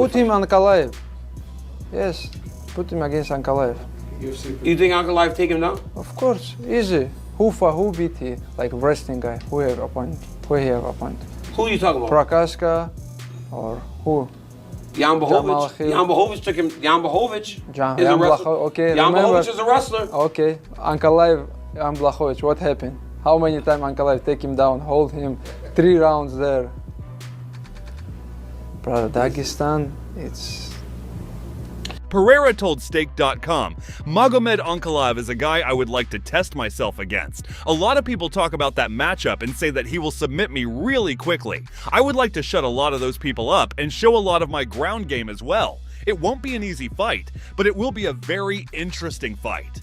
Put him on Ankalaev. Yes, put him against Ankalaev. You think Ankalaev take him down? Of course, easy. Who beat he? Like wrestling guy. Who have opponent? Who have opponent? Who are you talking about? Prakaska or who? Jan Blachowicz. Jan Blachowicz took him. Jan Blachowicz is a wrestler. Okay, Jan Blachowicz is a wrestler. Okay, Ankalaev, Jan Blachowicz, what happened? How many times Ankalaev take him down, hold him 3 rounds there? Brother, Dagestan, it's... Pereira told Stake.com, Magomed Ankalaev is a guy I would like to test myself against. A lot of people talk about that matchup and say that he will submit me really quickly. I would like to shut a lot of those people up and show a lot of my ground game as well. It won't be an easy fight, but it will be a very interesting fight.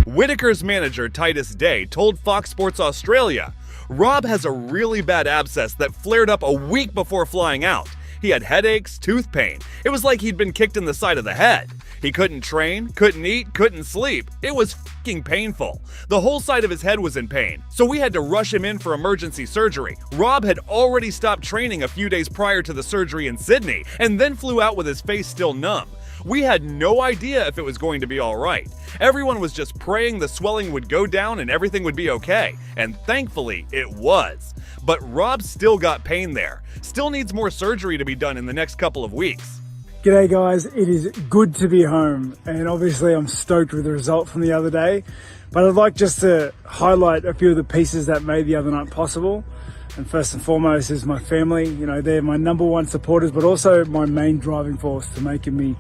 Whittaker's manager, Titus Day, told Fox Sports Australia, Rob has a really bad abscess that flared up a week before flying out. He had headaches, tooth pain. It was like he'd been kicked in the side of the head. He couldn't train, couldn't eat, couldn't sleep. It was f***ing painful. The whole side of his head was in pain, so we had to rush him in for emergency surgery. Rob had already stopped training a few days prior to the surgery in Sydney, and then flew out with his face still numb. We had no idea if it was going to be alright. Everyone was just praying the swelling would go down and everything would be okay, and thankfully it was. But Rob still got pain there. Still needs more surgery to be done in the next couple of weeks. G'day guys, it is good to be home, and obviously I'm stoked with the result from the other day, but I'd like just to highlight a few of the pieces that made the other night possible. And first and foremost is my family. You know, they're my #1 supporters, but also my main driving force to making me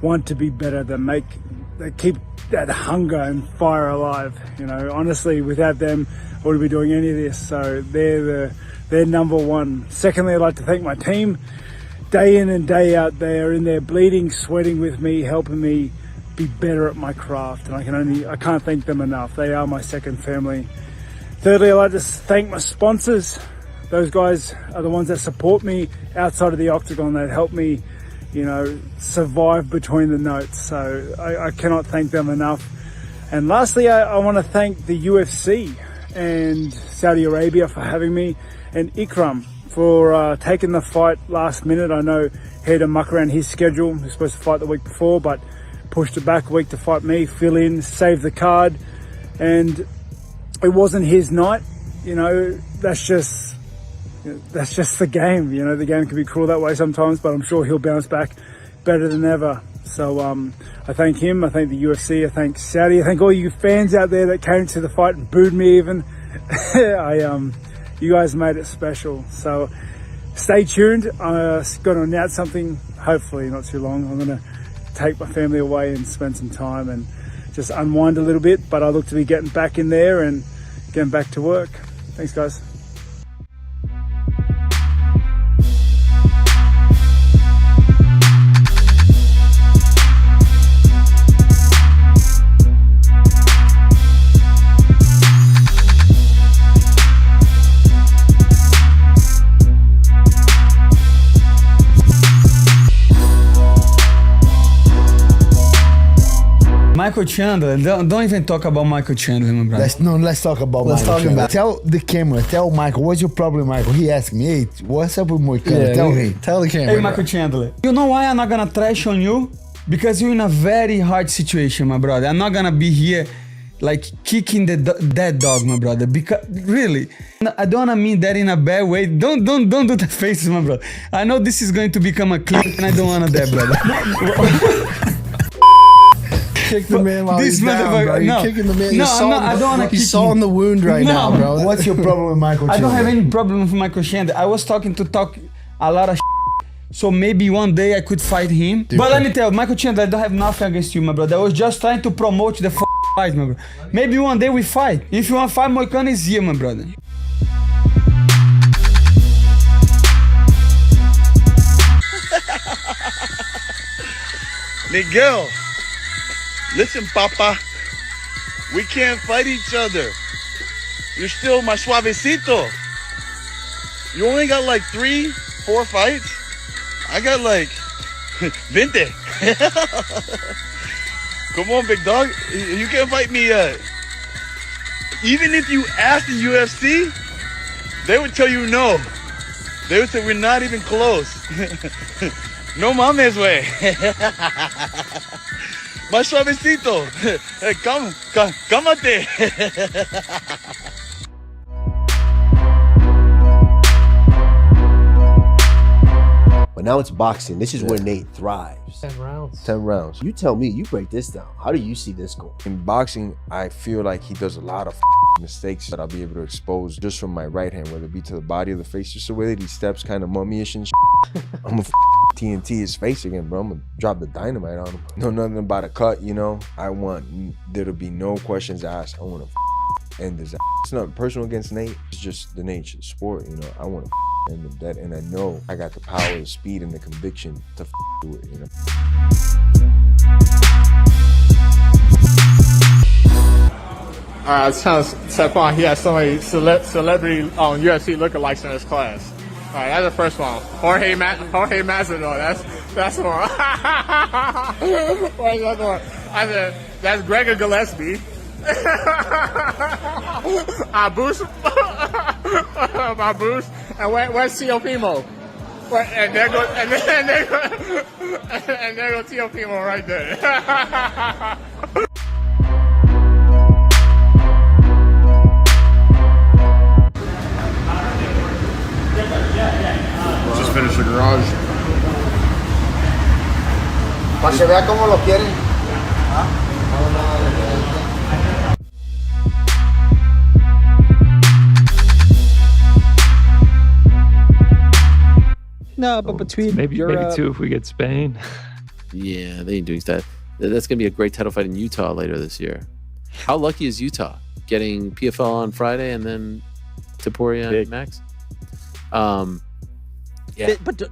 want to be better, that keep that hunger and fire alive. You know, honestly, without them, I wouldn't be doing any of this. So they're #1. Secondly, I'd like to thank my team. Day in and day out, they are in there bleeding, sweating with me, helping me be better at my craft. And I can't thank them enough. They are my second family. Thirdly, I'd like to thank my sponsors. Those guys are the ones that support me outside of the octagon, that help me, you know, survive between the notes. So I cannot thank them enough. And lastly, I want to thank the UFC and Saudi Arabia for having me, and Ikram for taking the fight last minute. I know he had to muck around his schedule. He was supposed to fight the week before, but pushed it back a week to fight me, fill in, save the card. And it wasn't his night. You know, that's just the game. You know, the game can be cruel that way sometimes, but I'm sure he'll bounce back better than ever. So I thank him, I thank the UFC, I thank Saudi, I thank all you fans out there that came to the fight and booed me even. You guys made it special. So stay tuned. I'm going to announce something, hopefully not too long. I'm going to take my family away and spend some time and just unwind a little bit, but I look to be getting back in there and getting back to work. Thanks, guys. Michael Chandler, don't even talk about Michael Chandler, my brother. Let's talk about Michael Chandler. Tell the camera, tell Michael, what's your problem, Michael? He asked me, hey, what's up with Moicano? Tell him. Tell the camera. Hey, Michael Chandler, you know why I'm not gonna trash on you? Because you're in a very hard situation, my brother. I'm not gonna be here like kicking that dog, my brother. Because really, I don't wanna mean that in a bad way. Don't do that faces, my brother. I know this is going to become a clip, and I don't wanna that, brother. Kick the man while This he's down, bro. motherfucker- You're no. kicking the man. No, You're I'm not- I don't wanna You're kick sawing him. the wound right No. now, bro. What's your problem with Michael I don't Chandler? have any problem with Michael Chandler. I was talk a lot of so maybe one day I could fight him. But let me tell you, Michael Chandler, I don't have nothing against you, my brother. I was just trying to promote the fight, my brother. Maybe one day we fight. If you want to fight, Moicano is here, my brother. Miguel, listen, Papa. We can't fight each other. You're still my suavecito. You only got like 3, 4 fights. I got like 20. Come on, big dog. You can't fight me yet. Even if you asked the UFC, they would tell you no. They would say we're not even close. No mames, way. Más suavecito. Cámate. But now it's boxing. This is where Nate thrives. 10 rounds. 10 rounds. You tell me, you break this down. How do you see this going? In boxing, I feel like he does a lot of mistakes that I'll be able to expose just from my right hand, whether it be to the body or the face, just the way that he steps kind of mummy-ish and I'm gonna TNT his face again, bro. I'm gonna drop the dynamite on him. Know nothing about a cut, you know? I want there to be no questions asked. I want to end this. It's not personal against Nate. It's just the nature of the sport, you know? I want to end that, and I know I got the power, the speed, and the conviction to do it, you know? I was trying to step on. He has so many celebrity UFC lookalikes in his class. All right, that's the first one. Jorge Masvidal. That's one. What's the other one? I said that's Gregor Gillespie. Abus. And where's Teofimo? And there goes Teofimo right there. Just finished the garage. Para que vea cómo lo quieren. No, but between maybe 2 if we get Spain. Yeah, they ain't doing that. That's gonna be a great title fight in Utah later this year. How lucky is Utah getting PFL on Friday and then Topuria and Max? Yeah, but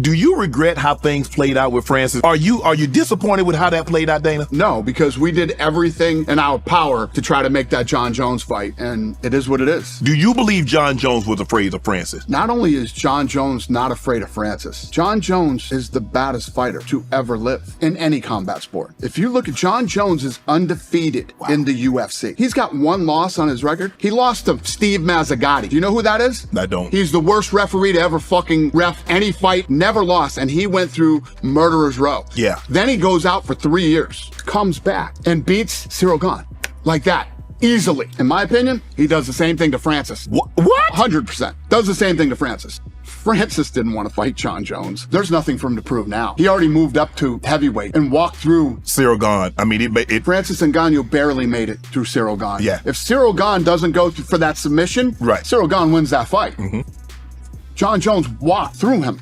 Do you regret how things played out with Francis? Are you disappointed with how that played out, Dana? no, because we did everything in our power to try to make that John Jones fight, and it is what it is. Do you believe John Jones was afraid of Francis? Not only is John Jones not afraid of Francis, John Jones is the baddest fighter to ever live in any combat sport. If you look at John Jones is undefeated in the UFC. He's got 1 loss on his record. He lost to Steve Mazzagatti. Do you know who that is? I don't. He's the worst referee to ever fucking ref any fight, never lost, and he went through murderer's row. Yeah. Then he goes out for 3 years, comes back, and beats Cyril Gane. Like that. Easily. In my opinion, he does the same thing to Francis. What? 100%. Does the same thing to Francis. Francis didn't want to fight John Jones. There's nothing for him to prove now. He already moved up to heavyweight and walked through Cyril Gane. I mean, Francis Ngannou barely made it through Cyril Gane. Yeah. If Cyril Gane doesn't go for that submission, right, Cyril Gane wins that fight. John Jones walked through him.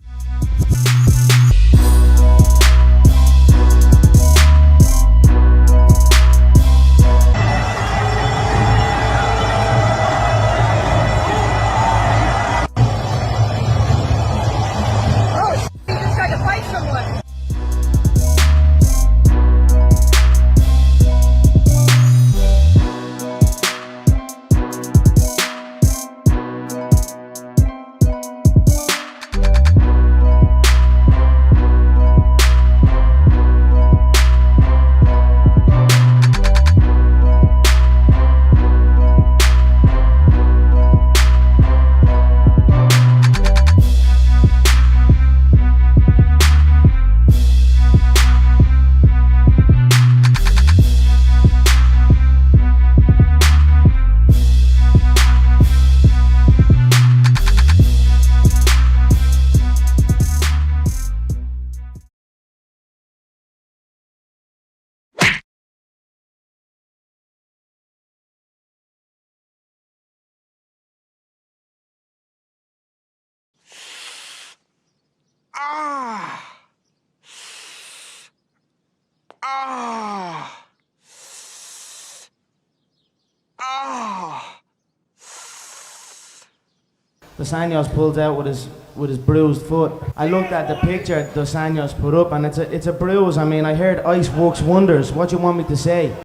Dos Anjos pulls out with his bruised foot. I looked at the picture Dos Anjos put up, and it's a bruise. I mean, I heard ice works wonders. What do you want me to say?